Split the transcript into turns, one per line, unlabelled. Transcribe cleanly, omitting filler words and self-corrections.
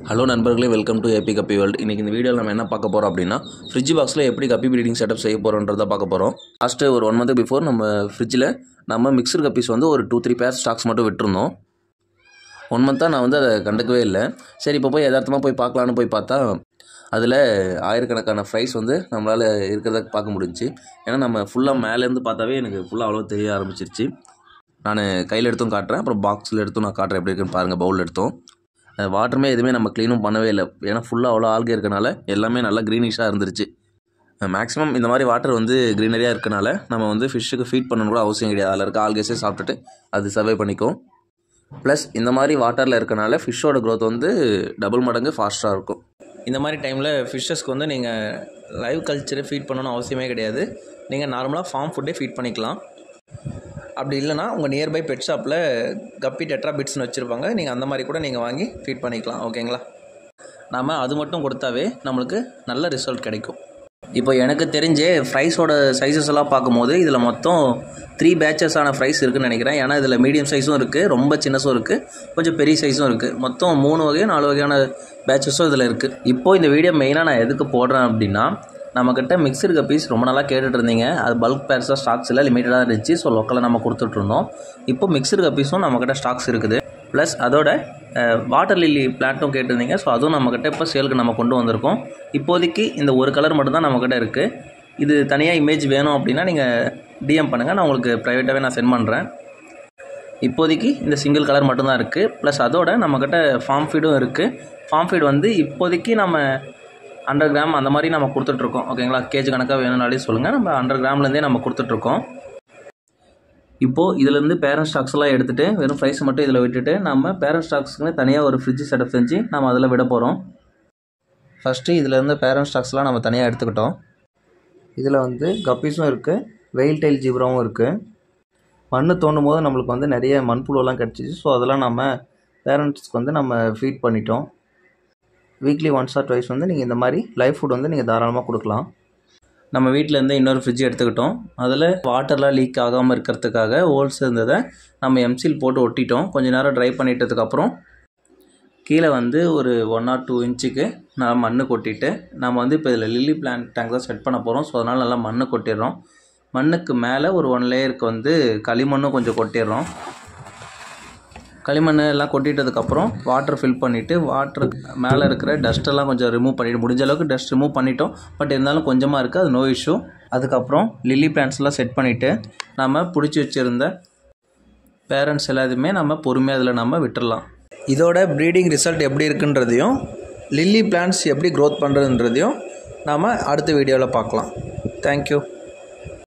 Hello நண்பர்களே, welcome to AB கப்பி world. இன்றைக்கி இந்த வீடியோவில் நம்ம என்ன பார்க்க போகிறோம் அப்படின்னா, ஃப்ரிட்ஜ் பாக்ஸில் எப்படி கப்பி ப்ரீடிங் செட்டப் செய்ய போகிறோன்றதை பார்க்க போகிறோம். லாஸ்ட்டு ஒரு 1 மந்த் பிஃபோர் நம்ம ஃப்ரிட்ஜில் நம்ம மிக்சர் கப்பீஸ் வந்து ஒரு 2-3 பேர் ஸ்டாக்ஸ் மட்டும் விட்டுருந்தோம். 1 மந்த்தாக நான் வந்து அதை கண்டுக்கவே இல்லை. சரி, இப்போ போய் யதார்த்தமாக போய் பார்க்கலான்னு போய் பார்த்தா அதில் ஆயிரக்கணக்கான ஃப்ரைஸ் வந்து நம்மளால் இருக்கிறத பார்க்க முடிஞ்சிச்சு. ஏன்னா நம்ம ஃபுல்லாக மேலேருந்து பார்த்தாவே எனக்கு ஃபுல்லாக அவ்வளோ தெரிய ஆரம்பிச்சிருச்சு. நான் கையில் எடுத்தும் காட்டுறேன், அப்புறம் பாக்ஸில் எடுத்தும் நான் காட்டுறேன் எப்படி இருக்குன்னு பாருங்கள். பவுல் எடுத்தோம், வாட்டருமே எதுவுமே நம்ம க்ளீனும் பண்ணவே இல்லை. ஏன்னா ஃபுல்லாக அவ்வளோ ஆல்கே இருக்கனால எல்லாமே நல்லா க்ரீனிஷாக இருந்துருச்சு. மேக்ஸிமம் இந்த மாதிரி வாட்டர் வந்து க்ரீனரியாக இருக்கனால நம்ம வந்து ஃபிஷ்ஷுக்கு ஃபீட் பண்ணணும் கூட அவசியம் கிடையாது. அதில் இருக்க ஆல்கேஸே சாப்பிட்டுட்டு அது சர்வை பண்ணிக்கும். ப்ளஸ் இந்த மாதிரி வாட்டரில் இருக்கனால ஃபிஷ்ஷோட க்ரோத் வந்து டபுள் மடங்கு ஃபாஸ்ட்டாக இருக்கும். இந்த மாதிரி டைமில் ஃபிஷ்ஷஸ்க்கு வந்து நீங்கள் லைவ் கல்ச்சரை ஃபீட் பண்ணணும்னு அவசியமே கிடையாது. நீங்கள் நார்மலாக ஃபார்ம் ஃபுட்டே ஃபீட் பண்ணிக்கலாம். அப்படி இல்லைனா உங்கள் நியர்பை பெட் ஷாப்பில் கப்பி டெட்ரா பிட்ஸ்னு வச்சுருப்பாங்க, நீங்கள் அந்த மாதிரி கூட நீங்கள் வாங்கி ஃபீட் பண்ணிக்கலாம். ஓகேங்களா? நாம் அது மட்டும் கொடுத்தாவே நம்மளுக்கு நல்ல ரிசல்ட் கிடைக்கும். இப்போ எனக்கு தெரிஞ்சே ஃப்ரைஸோட சைஸஸ் எல்லாம் பார்க்கும்போது இதில் மொத்தம் 3 பேட்சஸான ஃப்ரைஸ் இருக்குதுன்னு நினைக்கிறேன். ஏன்னா இதில் மீடியம் சைஸும் இருக்குது, ரொம்ப சின்னஸும் இருக்குது, கொஞ்சம் பெரிய சைஸும் இருக்குது. மொத்தம் 3 வகை 4 வகையான பேட்சஸும் இதில் இருக்குது. இப்போது இந்த வீடியோ மெயினாக நான் எதுக்கு போடுறேன் அப்படின்னா, நம்மக்கிட்ட மிக்சர் கப்பீஸ் ரொம்ப நாளாக கேட்டுட்டு இருந்தீங்க. அது பல்க் பேர்ஸாக ஸ்டாக்ஸ் இல்லை, லிமிட்டடாக இருந்துச்சு. ஸோ லோக்கலில் நம்ம கொடுத்துட்ருந்தோம். இப்போ மிக்சர் கப்பீஸும் நம்மக்கிட்ட ஸ்டாக்ஸ் இருக்குது. ப்ளஸ் அதோட வாட்டர் லில்லி பிளான்ட்டும் கேட்டிருந்தீங்க. ஸோ அதுவும் நம்மக்கிட்ட இப்போ சேலுக்கு நம்ம கொண்டு வந்திருக்கோம். இப்போதைக்கு இந்த ஒரு கலர் மட்டும்தான் நம்மக்கிட்ட இருக்குது. இது தனியாக இமேஜ் வேணும் அப்படின்னா நீங்கள் டிஎம் பண்ணுங்கள், நான் உங்களுக்கு ப்ரைவேட்டாகவே நான் சென்ட் பண்ணுறேன். இப்போதைக்கு இந்த சிங்கிள் கலர் மட்டும்தான் இருக்குது. ப்ளஸ் அதோட நம்மக்கிட்ட ஃபார்ம் ஃபீடும் இருக்குது. ஃபார்ம் ஃபீட் வந்து இப்போதைக்கு நம்ம 100 கிராம் அந்த மாதிரி நம்ம கொடுத்துட்ருக்கோம். ஓகேங்களா? கேஜி கணக்காக வேணும்னாலே சொல்லுங்கள், நம்ம 100 கிராம்லேருந்தே நம்ம கொடுத்துட்ருக்கோம். இப்போது இதிலேருந்து பேரண்ட் ஸ்டாக்ஸ்லாம் எடுத்துகிட்டு வெறும் ஃப்ரைஸ் மட்டும் இதில் விட்டுட்டு நம்ம பேரண்ட் ஸ்டாக்ஸ்க்குன்னு தனியாக ஒரு ஃப்ரிட்ஜ் செட்டப் செஞ்சு நம்ம அதில் விட போகிறோம். ஃபஸ்ட்டு இதிலேருந்து பேரண்ட் ஸ்டாக்ஸ்லாம் நம்ம தனியாக எடுத்துக்கிட்டோம். இதில் வந்து கப்பீஸும் இருக்குது, வெயில் டைல் ஜீப்ராவும் இருக்குது. மண் தோண்டும் போது நம்மளுக்கு வந்து நிறைய மண்புழுவெல்லாம் கிடச்சிச்சு. ஸோ அதெல்லாம் நம்ம பேரண்ட்ஸ்க்கு வந்து நம்ம ஃபீட் பண்ணிட்டோம். வீக்லி 1 or 2 வந்து நீங்கள் இந்த மாதிரி லைவ் ஃபுட் வந்து நீங்கள் தாராளமாக கொடுக்கலாம். நம்ம வீட்டிலேருந்து இன்னொரு ஃப்ரிட்ஜ் எடுத்துக்கிட்டோம். அதில் வாட்டர்லாம் லீக் ஆகாமல் இருக்கிறதுக்காக ஹோல்ஸ் இருந்ததை நம்ம எம்சில் போட்டு ஒட்டிட்டோம். கொஞ்சம் நேரம் ட்ரை பண்ணிட்டதுக்கப்புறம் கீழே வந்து ஒரு 1 or 2 இன்ச்சுக்கு நான் மண் கொட்டிட்டு நம்ம வந்து இப்போ இதில் லில்லி பிளான்ட் டேங்க் தான் செட் பண்ண போகிறோம். ஸோ அதனால் நல்லா மண் கொட்டிடுறோம். மண்ணுக்கு மேலே ஒரு 1 லேயருக்கு வந்து களிமண்ணும் கொஞ்சம் கொட்டிடுறோம். களிமண் எல்லாம் கொட்டிட்டதுக்கப்புறம் வாட்டர் ஃபில் பண்ணிவிட்டு வாட்டருக்கு மேலே இருக்கிற டஸ்ட்டெல்லாம் கொஞ்சம் ரிமூவ் பண்ணிவிட்டு, முடிஞ்ச அளவுக்கு டஸ்ட் ரிமூவ் பண்ணிட்டோம். பட் இருந்தாலும் கொஞ்சமாக இருக்குது, அது நோ இஷ்யூ. அதுக்கப்புறம் லில்லி பிளான்ட்ஸ்லாம் செட் பண்ணிவிட்டு நம்ம பிடிச்சி வச்சுருந்த பேரண்ட்ஸ் எல்லாத்தையுமே நம்ம பொறுமையாக அதில் நம்ம விட்டுடலாம். இதோட ப்ரீடிங் ரிசல்ட் எப்படி இருக்குன்றதையும் லில்லி பிளான்ட்ஸ் எப்படி க்ரோத் பண்ணுறதுன்றதையும் நாம் அடுத்த வீடியோவில் பார்க்கலாம். தேங்க்யூ.